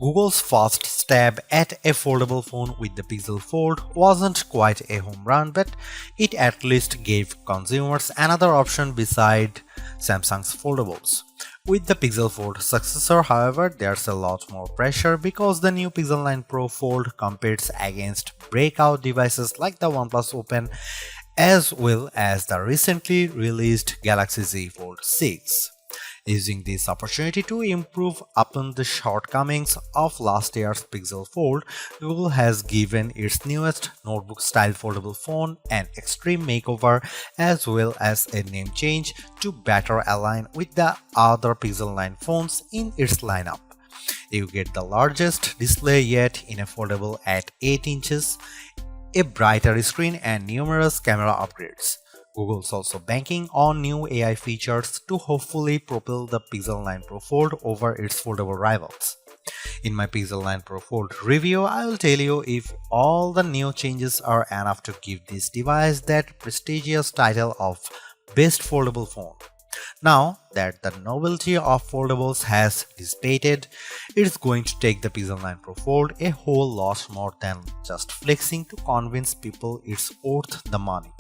Google's first stab at a foldable phone with the Pixel Fold wasn't quite a home run, but it at least gave consumers another option beside Samsung's foldables. With the Pixel Fold successor, however, there's a lot more pressure because the new Pixel 9 Pro Fold competes against breakout devices like the OnePlus Open as well as the recently released Galaxy Z Fold 6. Using this opportunity to improve upon the shortcomings of last year's Pixel Fold, Google has given its newest notebook-style foldable phone an extreme makeover as well as a name change to better align with the other Pixel 9 phones in its lineup. You get the largest display yet in a foldable at 8 inches, a brighter screen and numerous camera upgrades. Google's also banking on new AI features to hopefully propel the Pixel 9 Pro Fold over its foldable rivals. In my Pixel 9 Pro Fold review, I will tell you if all the new changes are enough to give this device that prestigious title of Best Foldable Phone. Now that the novelty of foldables has dissipated, it's going to take the Pixel 9 Pro Fold a whole lot more than just flexing to convince people it's worth the money.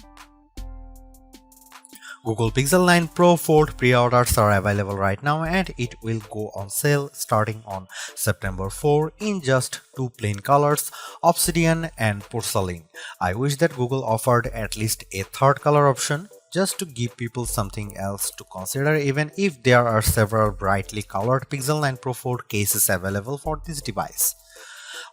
Google Pixel 9 Pro Fold pre-orders are available right now and it will go on sale starting on September 4 in just two plain colors, Obsidian and Porcelain. I wish that Google offered at least a third color option just to give people something else to consider, even if there are several brightly colored Pixel 9 Pro Fold cases available for this device.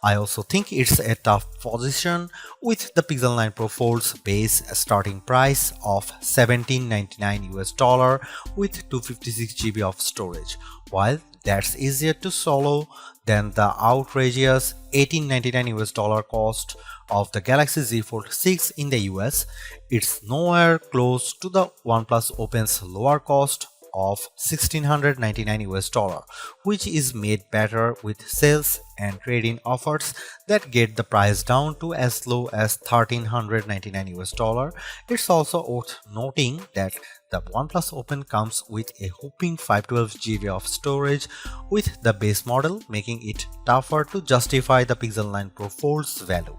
I also think it's a tough position with the Pixel 9 Pro Fold's base starting price of $1799 with 256GB of storage. While that's easier to swallow than the outrageous $1899 cost of the Galaxy Z Fold 6 in the US, it's nowhere close to the OnePlus Open's lower cost of $1,699, which is made better with sales and trade-in offers that get the price down to as low as $1,399. It's also worth noting that the OnePlus Open comes with a whopping 512GB of storage with the base model, making it tougher to justify the Pixel 9 Pro Fold's value.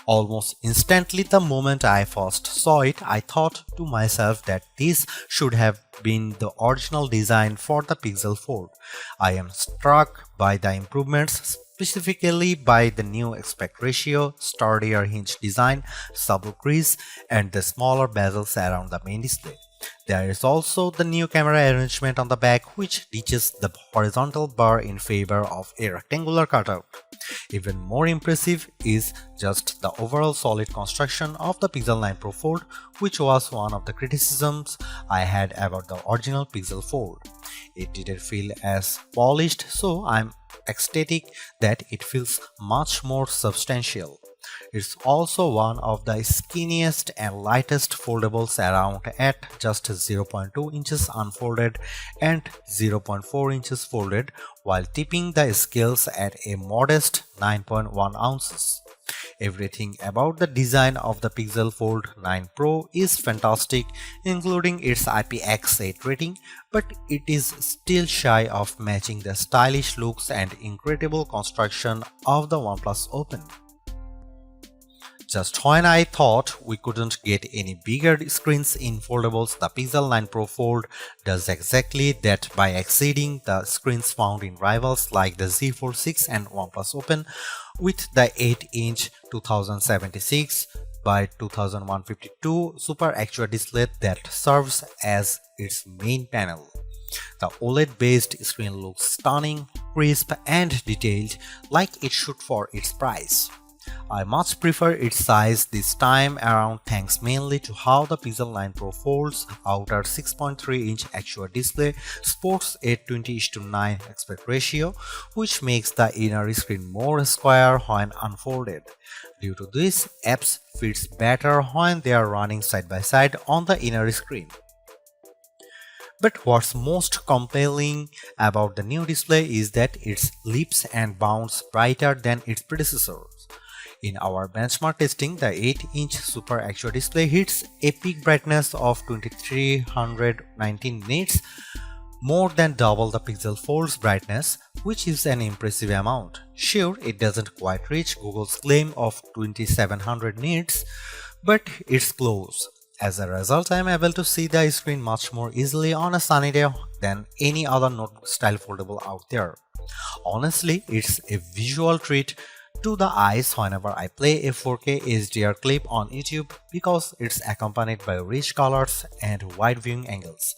Almost instantly the moment I first saw it, I thought to myself that this should have been the original design for the Pixel Fold. I am struck by the improvements, specifically by the new aspect ratio, sturdier hinge design, subtle crease, and the smaller bezels around the main display. There is also the new camera arrangement on the back, which ditches the horizontal bar in favor of a rectangular cutout. Even more impressive is just the overall solid construction of the Pixel 9 Pro Fold, which was one of the criticisms I had about the original Pixel Fold. It didn't feel as polished, so I'm ecstatic that it feels much more substantial. It's also one of the skinniest and lightest foldables around at just 0.2 inches unfolded and 0.4 inches folded, while tipping the scales at a modest 9.1 ounces. Everything about the design of the Pixel Fold 9 Pro is fantastic, including its IPX8 rating, but it is still shy of matching the stylish looks and incredible construction of the OnePlus Open. Just when I thought we couldn't get any bigger screens in foldables, the Pixel 9 Pro Fold does exactly that by exceeding the screens found in rivals like the Z Fold 6 and OnePlus Open with the 8-inch 2076 by 2152 Super AQUA display that serves as its main panel. The OLED-based screen looks stunning, crisp, and detailed, like it should for its price. I much prefer its size this time around thanks mainly to how the Pixel 9 Pro Fold's outer 6.3-inch AQUA display sports a 20:9 aspect ratio, which makes the inner screen more square when unfolded. Due to this, apps fits better when they are running side by side on the inner screen. But what's most compelling about the new display is that it leaps and bounds brighter than its predecessors. In our benchmark testing, the 8-inch Super AQUA display hits a peak brightness of 2319 nits, more than double the Pixel Fold's brightness, which is an impressive amount. Sure, it doesn't quite reach Google's claim of 2700 nits, but it's close. As a result, I am able to see the screen much more easily on a sunny day than any other notebook style foldable out there. Honestly, it's a visual treat to the eyes whenever I play a 4K HDR clip on YouTube because it's accompanied by rich colors and wide viewing angles.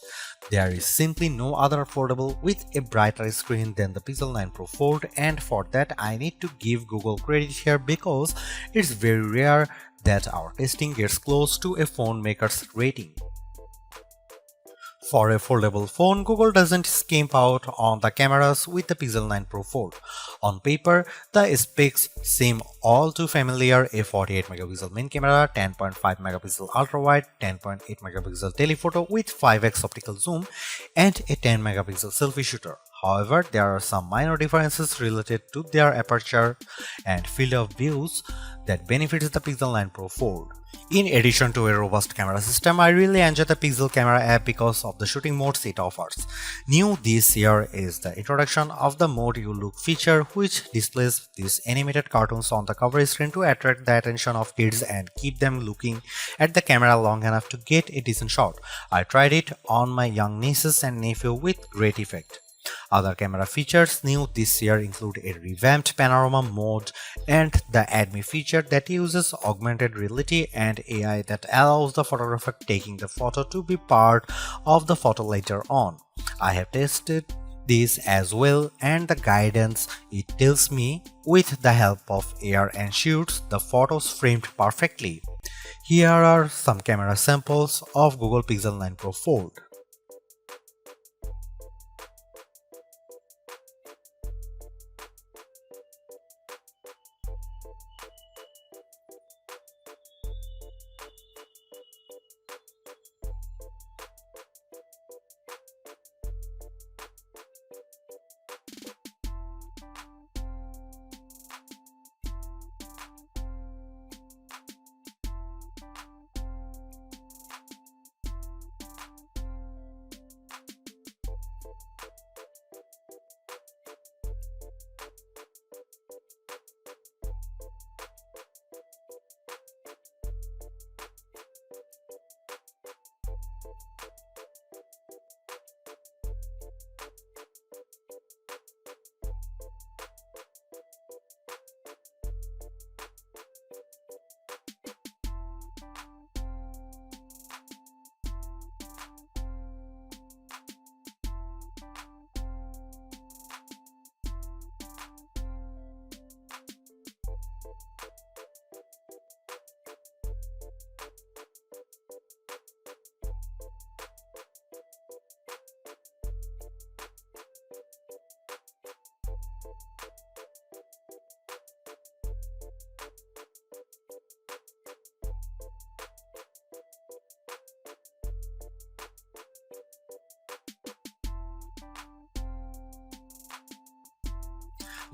There is simply no other foldable with a brighter screen than the Pixel 9 Pro Fold, and for that I need to give Google credit here because it's very rare that our testing gets close to a phone maker's rating. For a foldable phone, Google doesn't skimp out on the cameras with the Pixel 9 Pro Fold. On paper, the specs seem all too familiar: a 48MP main camera, 10.5MP ultra-wide, 10.8MP telephoto with 5x optical zoom, and a 10MP selfie shooter. However, there are some minor differences related to their aperture and field of views that benefits the Pixel 9 Pro Fold. In addition to a robust camera system, I really enjoy the Pixel Camera app because of the shooting modes it offers. New this year is the introduction of the Mode You Look feature, which displays these animated cartoons on the cover screen to attract the attention of kids and keep them looking at the camera long enough to get a decent shot. I tried it on my young nieces and nephew with great effect. Other camera features new this year include a revamped panorama mode and the Add Me feature that uses augmented reality and AI that allows the photographer taking the photo to be part of the photo later on. I have tested this as well, and the guidance it tells me with the help of AR ensures the photos framed perfectly. Here are some camera samples of Google Pixel 9 Pro Fold.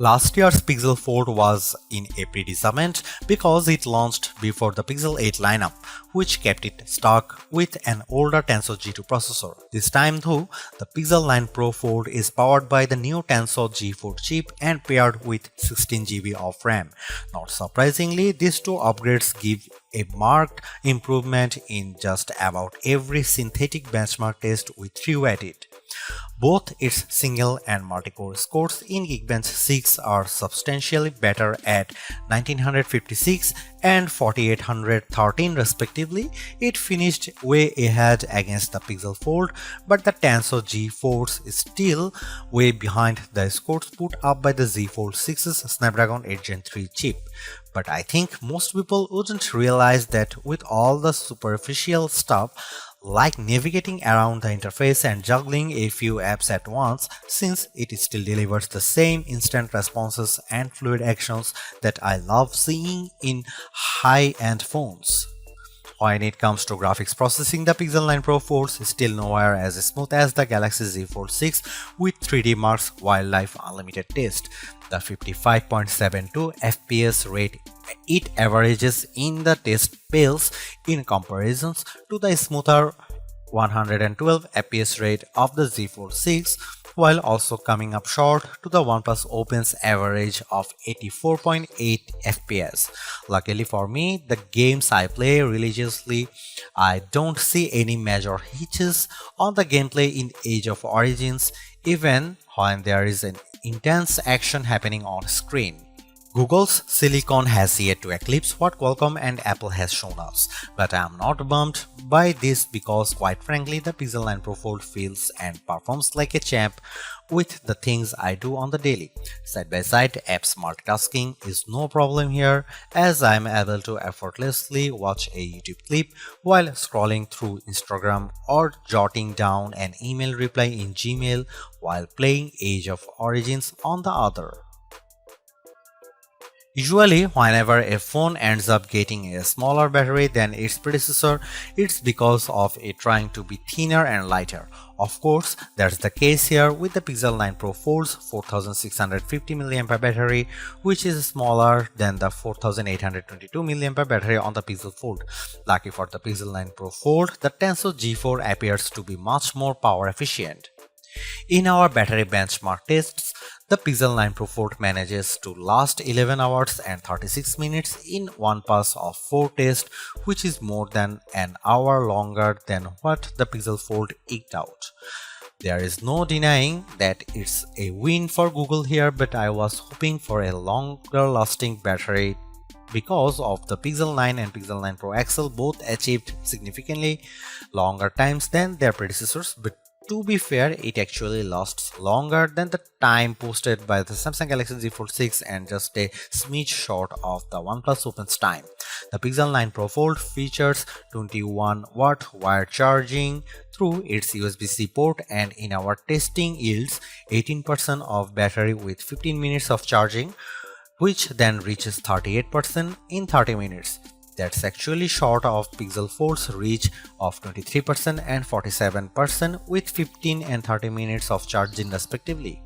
Last year's Pixel Fold was in a predicament because it launched before the Pixel 8 lineup, which kept it stuck with an older Tensor G2 processor. This time though, the Pixel 9 Pro Fold is powered by the new Tensor G4 chip and paired with 16GB of RAM. Not surprisingly, these two upgrades give a marked improvement in just about every synthetic benchmark test we threw at it. Both its single and multi-core scores in Geekbench 6 are substantially better at 1956 and 4813 respectively. It finished way ahead against the Pixel Fold, but the Tensor G4 is still way behind the scores put up by the Z Fold 6's Snapdragon 8 Gen 3 chip. But I think most people wouldn't realize that with all the superficial stuff like navigating around the interface and juggling a few apps at once, since it still delivers the same instant responses and fluid actions that I love seeing in high-end phones. When it comes to graphics processing, the Pixel 9 Pro Fold is still nowhere as smooth as the Galaxy Z Fold 6 with 3D Mark's Wildlife Unlimited test. The 55.72 FPS rate it averages in the test pales in comparisons to the smoother 112 FPS rate of the Z Fold 6, while also coming up short to the OnePlus Open's average of 84.8 FPS. Luckily for me, the games I play religiously, I don't see any major hitches on the gameplay in Age of Origins, even when there is an intense action happening on screen. Google's Silicon has yet to eclipse what Qualcomm and Apple has shown us, but I am not bummed by this because quite frankly the Pixel 9 Pro Fold feels and performs like a champ with the things I do on the daily. Side-by-side apps multitasking is no problem here as I am able to effortlessly watch a YouTube clip while scrolling through Instagram or jotting down an email reply in Gmail while playing Age of Origins on the other. Usually, whenever a phone ends up getting a smaller battery than its predecessor, it's because of it trying to be thinner and lighter. Of course, that's the case here with the Pixel 9 Pro Fold's 4650 mAh battery, which is smaller than the 4822 mAh battery on the Pixel Fold. Lucky for the Pixel 9 Pro Fold, the Tensor G4 appears to be much more power efficient. In our battery benchmark tests, the Pixel 9 Pro Fold manages to last 11 hours and 36 minutes in one pass of 4 tests, which is more than an hour longer than what the Pixel Fold eked out. There is no denying that it's a win for Google here, but I was hoping for a longer lasting battery because of the Pixel 9 and Pixel 9 Pro XL both achieved significantly longer times than their predecessors, but to be fair, it actually lasts longer than the time posted by the Samsung Galaxy Z Fold 6 and just a smidge short of the OnePlus Open's time. The Pixel 9 Pro Fold features 21-watt wired charging through its USB-C port and in our testing yields 18% of battery with 15 minutes of charging, which then reaches 38% in 30 minutes. That's actually short of Pixel Fold's reach of 23% and 47% with 15 and 30 minutes of charging respectively.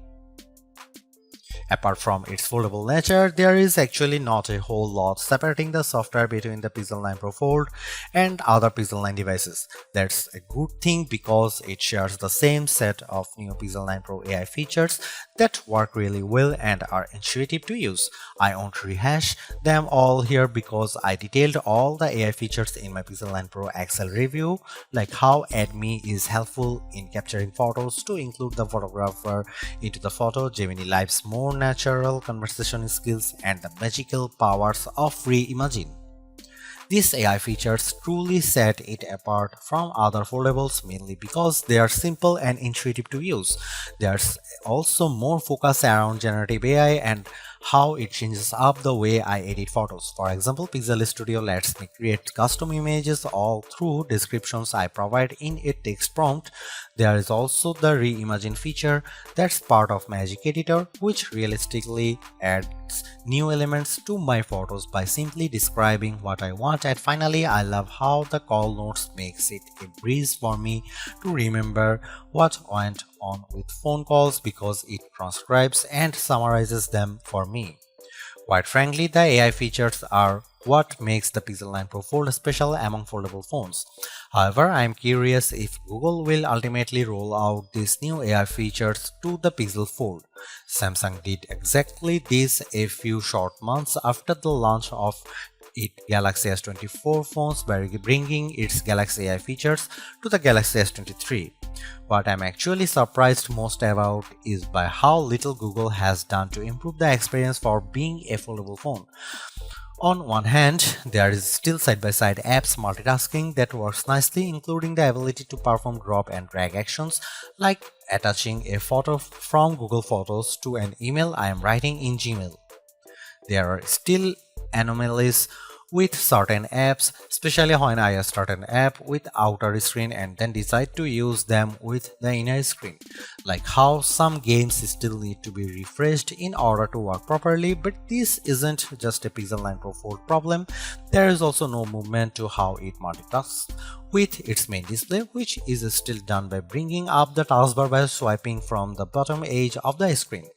Apart from its foldable nature, there is actually not a whole lot separating the software between the Pixel 9 Pro Fold and other Pixel 9 devices. That's a good thing because it shares the same set of new Pixel 9 Pro AI features that work really well and are intuitive to use. I won't rehash them all here because I detailed all the AI features in my Pixel 9 Pro XL review, like how AdMe is helpful in capturing photos to include the photographer into the photo, Gemini Live's more natural conversation skills, and the magical powers of Reimagine. These AI features truly set it apart from other foldables mainly because they are simple and intuitive to use. There's also more focus around generative AI and how it changes up the way I edit photos. For example, Pixel Studio lets me create custom images all through descriptions I provide in a text prompt. There is also the Reimagine feature that's part of Magic Editor, which realistically adds new elements to my photos by simply describing what I want. And finally, I love how the call notes makes it a breeze for me to remember what went on with phone calls because it transcribes and summarizes them for me. Quite frankly, the AI features are what makes the Pixel 9 Pro Fold special among foldable phones. However, I am curious if Google will ultimately roll out these new AI features to the Pixel Fold. Samsung did exactly this a few short months after the launch of its Galaxy S24 phones by bringing its Galaxy AI features to the Galaxy S23. What I'm actually surprised most about is by how little Google has done to improve the experience for being a foldable phone. On one hand, there is still side-by-side apps multitasking that works nicely, including the ability to perform drop and drag actions like attaching a photo from Google Photos to an email I am writing in Gmail. There are still anomalies with certain apps, especially when I start an app with outer screen and then decide to use them with the inner screen, like how some games still need to be refreshed in order to work properly. But this isn't just a Pixel 9 Pro Fold problem. There is also no movement to how it multitasks with its main display, which is still done by bringing up the taskbar by swiping from the bottom edge of the screen.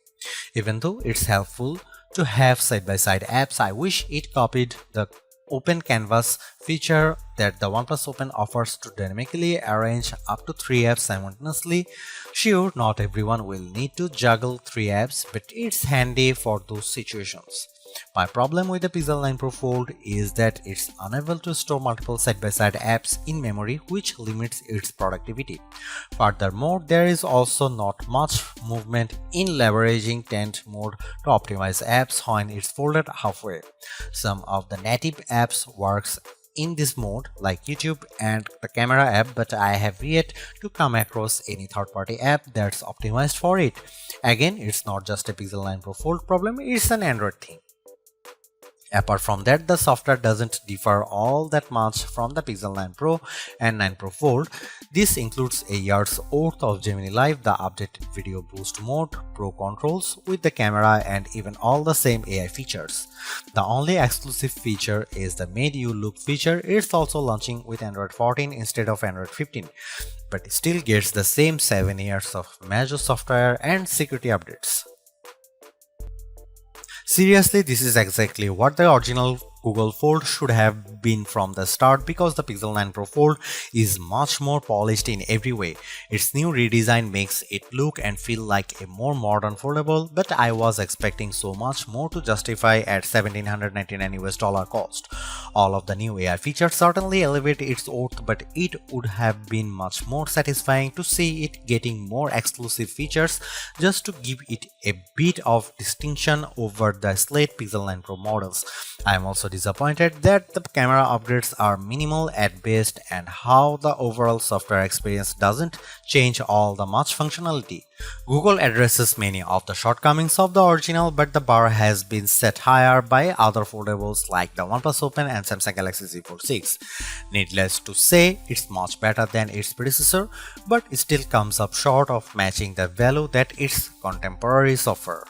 Even though it's helpful to have side-by-side apps, I wish it copied the Open Canvas feature that the OnePlus Open offers to dynamically arrange up to 3 apps simultaneously. Sure, not everyone will need to juggle 3 apps, but it's handy for those situations. My problem with the Pixel 9 Pro Fold is that it's unable to store multiple side-by-side apps in memory, which limits its productivity. Furthermore, there is also not much movement in leveraging tent mode to optimize apps when it's folded halfway. Some of the native apps works in this mode like YouTube and the camera app, but I have yet to come across any third-party app that's optimized for it. Again, it's not just a Pixel 9 Pro Fold problem, it's an Android thing. Apart from that, the software doesn't differ all that much from the Pixel 9 Pro and 9 Pro Fold. This includes a year's worth of Gemini Live, the updated video boost mode, Pro controls with the camera, and even all the same AI features. The only exclusive feature is the Made You Look feature. It's also launching with Android 14 instead of Android 15, but it still gets the same 7 years of major software and security updates. Seriously, this is exactly what the original Google Fold should have been from the start, because the Pixel 9 Pro Fold is much more polished in every way. Its new redesign makes it look and feel like a more modern foldable, but I was expecting so much more to justify at $1,799 cost. All of the new AI features certainly elevate its worth, but it would have been much more satisfying to see it getting more exclusive features just to give it a bit of distinction over the slate Pixel 9 Pro models. I am also disappointed that the camera upgrades are minimal at best and how the overall software experience doesn't change all the much functionality. Google addresses many of the shortcomings of the original, but the bar has been set higher by other foldables like the OnePlus Open and Samsung Galaxy Z Fold 6. Needless to say, it's much better than its predecessor, but it still comes up short of matching the value that its contemporaries offer.